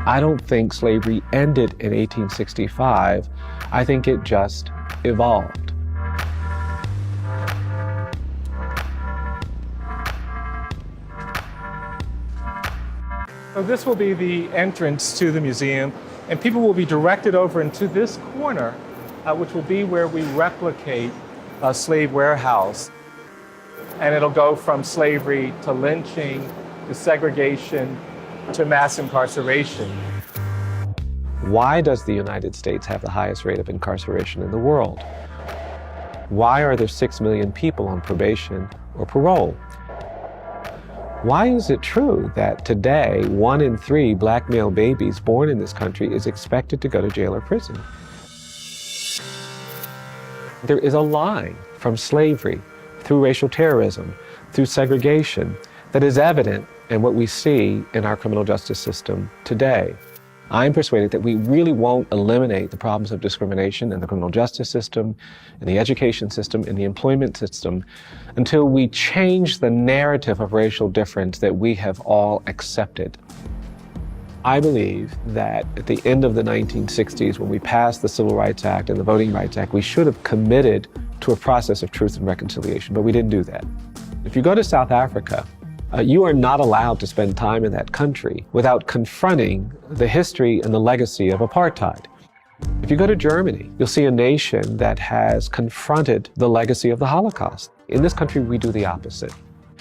I don't think slavery ended in 1865. I think it just evolved. So this will be the entrance to the museum, and people will be directed over into this corner, which will be where we replicate a slave warehouse. And it'll go from slavery to lynching, to segregation, to mass incarceration. Why does the United States have the highest rate of incarceration in the world? Why are there 6 million people on probation or parole? Why is it true that today 1 in 3 black male babies born in this country is expected to go to jail or prison? There is a line from slavery through racial terrorism, through segregation, that is evident in what we see in our criminal justice system today. I'm persuaded that we really won't eliminate the problems of discrimination in the criminal justice system, in the education system, in the employment system, until we change the narrative of racial difference that we have all accepted. I believe that at the end of the 1960s, when we passed the Civil Rights Act and the Voting Rights Act, we should have committed to a process of truth and reconciliation, but we didn't do that. If you go to South Africa, you are not allowed to spend time in that country without confronting the history and the legacy of apartheid. If you go to Germany, you'll see a nation that has confronted the legacy of the Holocaust. In this country, we do the opposite.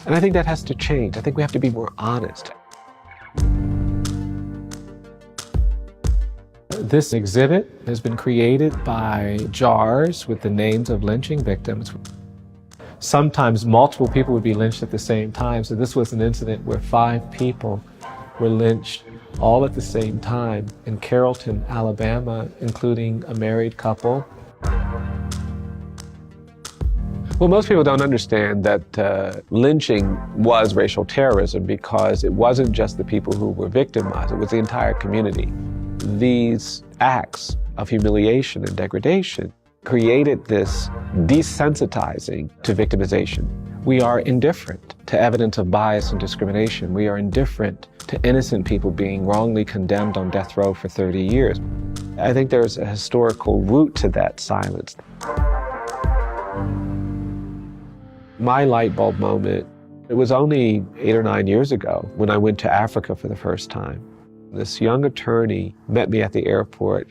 And I think that has to change. I think we have to be more honest. This exhibit has been created by jars with the names of lynching victims. Sometimes multiple people would be lynched at the same time. So this was an incident where 5 people were lynched all at the same time in Carrollton, Alabama, including a married couple. Well, most people don't understand that lynching was racial terrorism because it wasn't just the people who were victimized, it was the entire community. These acts of humiliation and degradation created this desensitizing to victimization. We are indifferent to evidence of bias and discrimination. We are indifferent to innocent people being wrongly condemned on death row for 30 years. I think there's a historical root to that silence. My light bulb moment, it was only 8 or 9 years ago when I went to Africa for the first time. This young attorney met me at the airport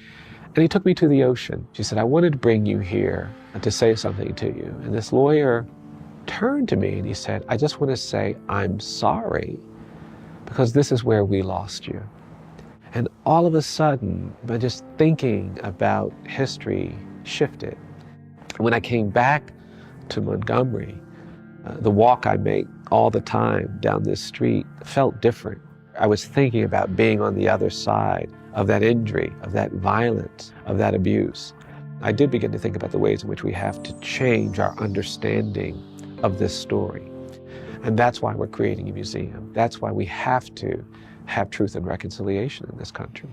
and he took me to the ocean. She said, "I wanted to bring you here to say something to you." And this lawyer turned to me and he said, "I just want to say I'm sorry because this is where we lost you." And all of a sudden, by just thinking about history shifted. When I came back to Montgomery, the walk I make all the time down this street felt different. I was thinking about being on the other side of that injury, of that violence, of that abuse. I did begin to think about the ways in which we have to change our understanding of this story. And that's why we're creating a museum. That's why we have to have truth and reconciliation in this country.